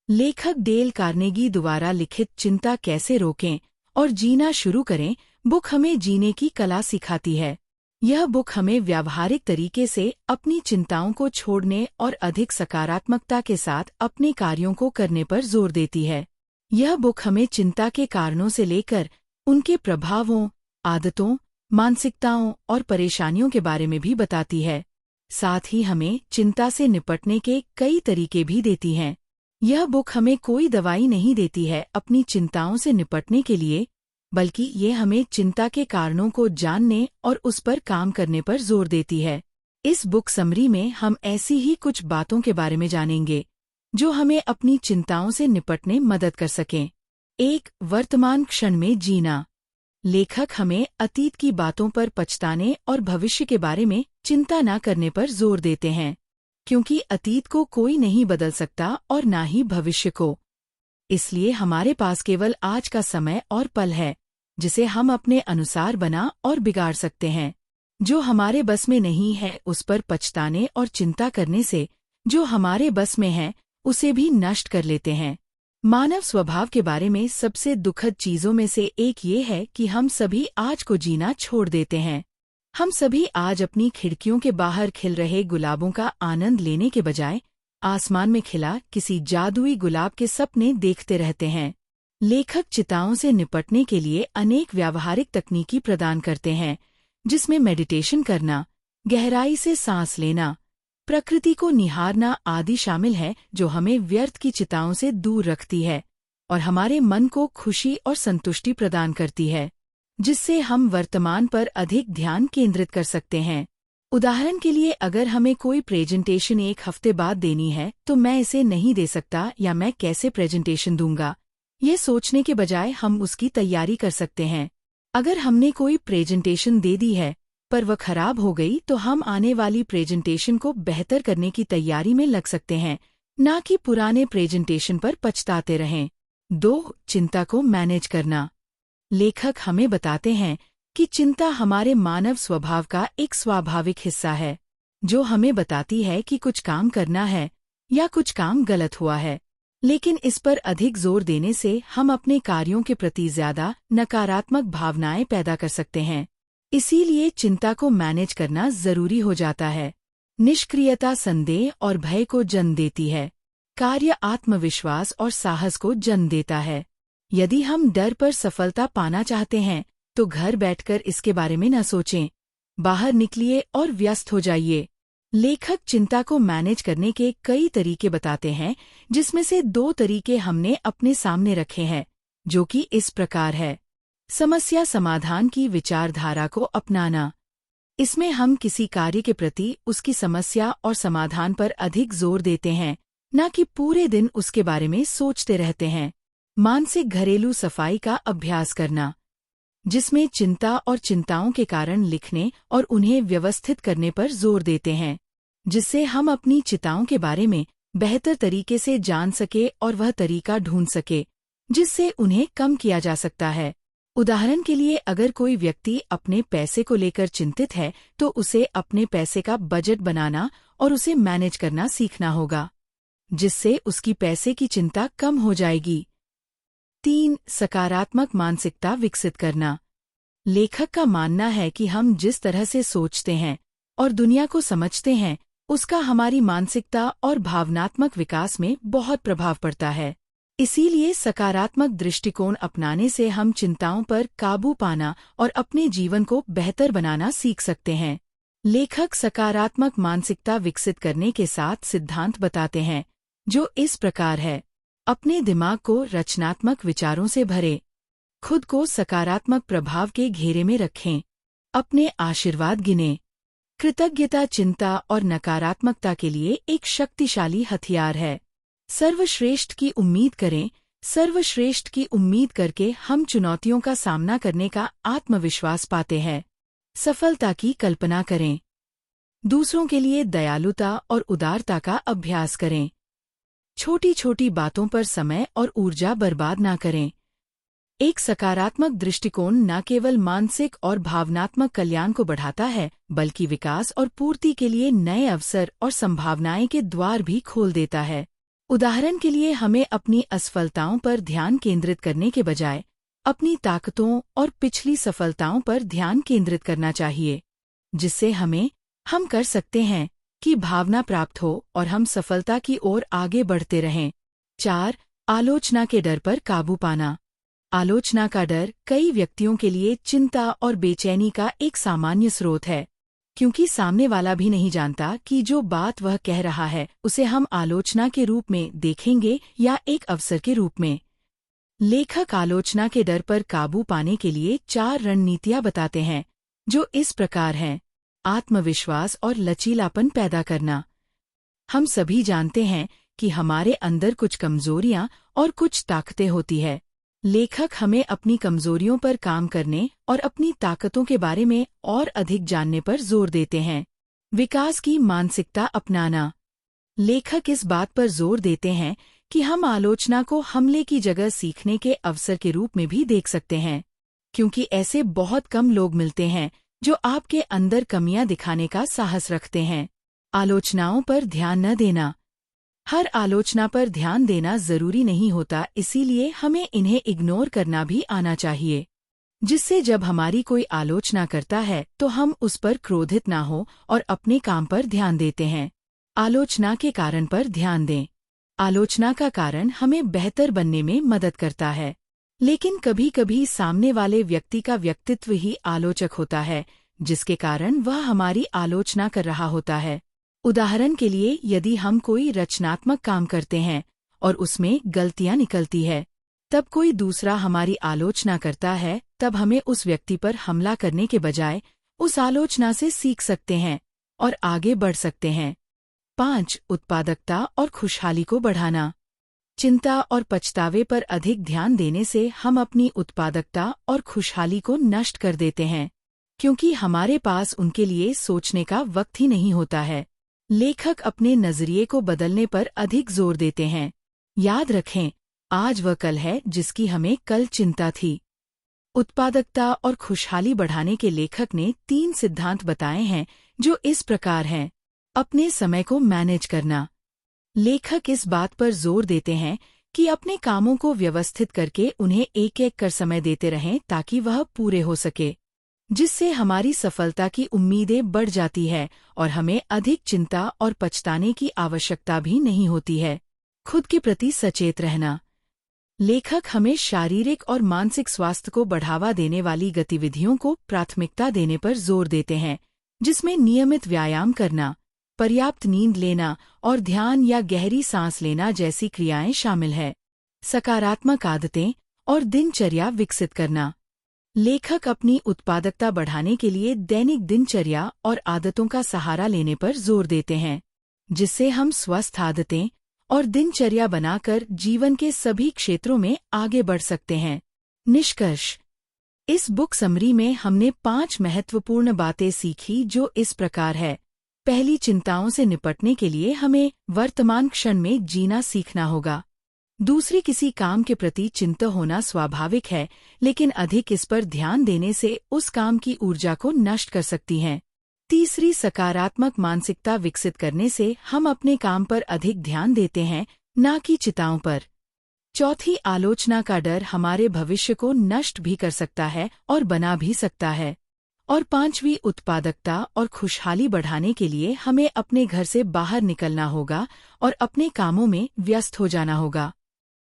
लेखक Dale Carnegie द्वारा लिखित चिंता कैसे रोकें और जीना शुरू करें बुक हमें जीने की कला सिखाती है। यह बुक हमें व्यावहारिक तरीके से अपनी चिंताओं को छोड़ने और अधिक सकारात्मकता के साथ अपने कार्यों को करने पर जोर देती है। यह बुक हमें चिंता के कारणों से लेकर उनके प्रभावों, आदतों, मानसिकताओं और परेशानियों के बारे में भी बताती है। साथ ही हमें चिंता से निपटने के कई तरीके भी देती है। यह बुक हमें कोई दवाई नहीं देती है अपनी चिंताओं से निपटने के लिए, बल्कि ये हमें चिंता के कारणों को जानने और उस पर काम करने पर जोर देती है। इस बुक समरी में हम ऐसी ही कुछ बातों के बारे में जानेंगे जो हमें अपनी चिंताओं से निपटने मदद कर सकें। 1. वर्तमान क्षण में जीना। लेखक हमें अतीत की बातों पर पछताने और भविष्य के बारे में चिंता न करने पर जोर देते हैं, क्योंकि अतीत को कोई नहीं बदल सकता और ना ही भविष्य को। इसलिए हमारे पास केवल आज का समय और पल है, जिसे हम अपने अनुसार बना और बिगाड़ सकते हैं। जो हमारे बस में नहीं है उस पर पछताने और चिंता करने से जो हमारे बस में है उसे भी नष्ट कर लेते हैं। मानव स्वभाव के बारे में सबसे दुखद चीजों में से एक ये है कि हम सभी आज को जीना छोड़ देते हैं। हम सभी आज अपनी खिड़कियों के बाहर खिल रहे गुलाबों का आनंद लेने के बजाय आसमान में खिला किसी जादुई गुलाब के सपने देखते रहते हैं। लेखक चिंताओं से निपटने के लिए अनेक व्यावहारिक तकनीकी प्रदान करते हैं, जिसमें मेडिटेशन करना, गहराई से सांस लेना, प्रकृति को निहारना आदि शामिल है, जो हमें व्यर्थ की चिंताओं से दूर रखती है और हमारे मन को खुशी और संतुष्टि प्रदान करती है, जिससे हम वर्तमान पर अधिक ध्यान केंद्रित कर सकते हैं। उदाहरण के लिए, अगर हमें कोई प्रेजेंटेशन 1 हफ्ते बाद देनी है तो मैं इसे नहीं दे सकता या मैं कैसे प्रेजेंटेशन दूंगा, ये सोचने के बजाय हम उसकी तैयारी कर सकते हैं। अगर हमने कोई प्रेजेंटेशन दे दी है पर वह खराब हो गई तो हम आने वाली प्रेजेंटेशन को बेहतर करने की तैयारी में लग सकते हैं, ना कि पुराने प्रेजेंटेशन पर पछताते रहें। 2. चिंता को मैनेज करना। लेखक हमें बताते हैं कि चिंता हमारे मानव स्वभाव का एक स्वाभाविक हिस्सा है, जो हमें बताती है कि कुछ काम करना है या कुछ काम गलत हुआ है। लेकिन इस पर अधिक जोर देने से हम अपने कार्यों के प्रति ज्यादा नकारात्मक भावनाएं पैदा कर सकते हैं। इसीलिए चिंता को मैनेज करना जरूरी हो जाता है। निष्क्रियता संदेह और भय को जन्म देती है। कार्य आत्मविश्वास और साहस को जन्म देता है। यदि हम डर पर सफलता पाना चाहते हैं तो घर बैठकर इसके बारे में न सोचें, बाहर निकलिए और व्यस्त हो जाइए। लेखक चिंता को मैनेज करने के कई तरीके बताते हैं, जिसमें से 2 तरीके हमने अपने सामने रखे हैं, जो कि इस प्रकार है। समस्या समाधान की विचारधारा को अपनाना। इसमें हम किसी कार्य के प्रति उसकी समस्या और समाधान पर अधिक जोर देते हैं, न कि पूरे दिन उसके बारे में सोचते रहते हैं। मानसिक घरेलू सफाई का अभ्यास करना, जिसमें चिंता और चिंताओं के कारण लिखने और उन्हें व्यवस्थित करने पर जोर देते हैं, जिससे हम अपनी चिंताओं के बारे में बेहतर तरीके से जान सके और वह तरीका ढूंढ सके जिससे उन्हें कम किया जा सकता है। उदाहरण के लिए, अगर कोई व्यक्ति अपने पैसे को लेकर चिंतित है तो उसे अपने पैसे का बजट बनाना और उसे मैनेज करना सीखना होगा, जिससे उसकी पैसे की चिंता कम हो जाएगी। 3. सकारात्मक मानसिकता विकसित करना। लेखक का मानना है कि हम जिस तरह से सोचते हैं और दुनिया को समझते हैं, उसका हमारी मानसिकता और भावनात्मक विकास में बहुत प्रभाव पड़ता है। इसीलिए सकारात्मक दृष्टिकोण अपनाने से हम चिंताओं पर काबू पाना और अपने जीवन को बेहतर बनाना सीख सकते हैं। लेखक सकारात्मक मानसिकता विकसित करने के 7 सिद्धांत बताते हैं, जो इस प्रकार है। अपने दिमाग को रचनात्मक विचारों से भरें। खुद को सकारात्मक प्रभाव के घेरे में रखें। अपने आशीर्वाद गिनें। कृतज्ञता चिंता और नकारात्मकता के लिए एक शक्तिशाली हथियार है। सर्वश्रेष्ठ की उम्मीद करें। सर्वश्रेष्ठ की उम्मीद करके हम चुनौतियों का सामना करने का आत्मविश्वास पाते हैं। सफलता की कल्पना करें। दूसरों के लिए दयालुता और उदारता का अभ्यास करें। छोटी छोटी बातों पर समय और ऊर्जा बर्बाद ना करें। एक सकारात्मक दृष्टिकोण न केवल मानसिक और भावनात्मक कल्याण को बढ़ाता है, बल्कि विकास और पूर्ति के लिए नए अवसर और संभावनाएं के द्वार भी खोल देता है। उदाहरण के लिए हमें अपनी असफलताओं पर ध्यान केंद्रित करने के बजाय अपनी ताकतों और पिछली सफलताओं पर ध्यान केंद्रित करना चाहिए, जिससे हम कर सकते हैं कि भावना प्राप्त हो और हम सफलता की ओर आगे बढ़ते रहें। 4. आलोचना के डर पर काबू पाना। आलोचना का डर कई व्यक्तियों के लिए चिंता और बेचैनी का एक सामान्य स्रोत है, क्योंकि सामने वाला भी नहीं जानता कि जो बात वह कह रहा है उसे हम आलोचना के रूप में देखेंगे या एक अवसर के रूप में। लेखक आलोचना के डर पर काबू पाने के लिए 4 रणनीतियां बताते हैं, जो इस प्रकार हैं। आत्मविश्वास और लचीलापन पैदा करना। हम सभी जानते हैं कि हमारे अंदर कुछ कमजोरियां और कुछ ताकतें होती है। लेखक हमें अपनी कमजोरियों पर काम करने और अपनी ताकतों के बारे में और अधिक जानने पर जोर देते हैं। विकास की मानसिकता अपनाना। लेखक इस बात पर जोर देते हैं कि हम आलोचना को हमले की जगह सीखने के अवसर के रूप में भी देख सकते हैं, क्योंकि ऐसे बहुत कम लोग मिलते हैं जो आपके अंदर कमियां दिखाने का साहस रखते हैं। आलोचनाओं पर ध्यान न देना। हर आलोचना पर ध्यान देना जरूरी नहीं होता, इसीलिए हमें इन्हें इग्नोर करना भी आना चाहिए, जिससे जब हमारी कोई आलोचना करता है तो हम उस पर क्रोधित ना हो और अपने काम पर ध्यान देते हैं। आलोचना के कारण पर ध्यान दें। आलोचना का कारण हमें बेहतर बनने में मदद करता है, लेकिन कभी कभी सामने वाले व्यक्ति का व्यक्तित्व ही आलोचक होता है, जिसके कारण वह हमारी आलोचना कर रहा होता है। उदाहरण के लिए, यदि हम कोई रचनात्मक काम करते हैं और उसमें गलतियां निकलती है, तब कोई दूसरा हमारी आलोचना करता है, तब हमें उस व्यक्ति पर हमला करने के बजाय उस आलोचना से सीख सकते हैं और आगे बढ़ सकते हैं। 5. उत्पादकता और खुशहाली को बढ़ाना। चिंता और पछतावे पर अधिक ध्यान देने से हम अपनी उत्पादकता और खुशहाली को नष्ट कर देते हैं, क्योंकि हमारे पास उनके लिए सोचने का वक्त ही नहीं होता है। लेखक अपने नजरिए को बदलने पर अधिक जोर देते हैं। याद रखें, आज वह कल है जिसकी हमें कल चिंता थी। उत्पादकता और खुशहाली बढ़ाने के लेखक ने 3 सिद्धांत बताए हैं, जो इस प्रकार हैं। अपने समय को मैनेज करना। लेखक इस बात पर जोर देते हैं कि अपने कामों को व्यवस्थित करके उन्हें एक एक कर समय देते रहें, ताकि वह पूरे हो सके, जिससे हमारी सफलता की उम्मीदें बढ़ जाती है और हमें अधिक चिंता और पछताने की आवश्यकता भी नहीं होती है। खुद के प्रति सचेत रहना। लेखक हमें शारीरिक और मानसिक स्वास्थ्य को बढ़ावा देने वाली गतिविधियों को प्राथमिकता देने पर जोर देते हैं, जिसमें नियमित व्यायाम करना, पर्याप्त नींद लेना और ध्यान या गहरी सांस लेना जैसी क्रियाएं शामिल है। सकारात्मक आदतें और दिनचर्या विकसित करना। लेखक अपनी उत्पादकता बढ़ाने के लिए दैनिक दिनचर्या और आदतों का सहारा लेने पर जोर देते हैं, जिससे हम स्वस्थ आदतें और दिनचर्या बनाकर जीवन के सभी क्षेत्रों में आगे बढ़ सकते हैं। निष्कर्ष। इस बुक समरी में हमने 5 महत्वपूर्ण बातें सीखी, जो इस प्रकार है। पहली, चिंताओं से निपटने के लिए हमें वर्तमान क्षण में जीना सीखना होगा। दूसरी, किसी काम के प्रति चिंतित होना स्वाभाविक है, लेकिन अधिक इस पर ध्यान देने से उस काम की ऊर्जा को नष्ट कर सकती हैं। तीसरी, सकारात्मक मानसिकता विकसित करने से हम अपने काम पर अधिक ध्यान देते हैं, न कि चिंताओं पर। चौथी, आलोचना का डर हमारे भविष्य को नष्ट भी कर सकता है और बना भी सकता है। और 5वीं, उत्पादकता और खुशहाली बढ़ाने के लिए हमें अपने घर से बाहर निकलना होगा और अपने कामों में व्यस्त हो जाना होगा।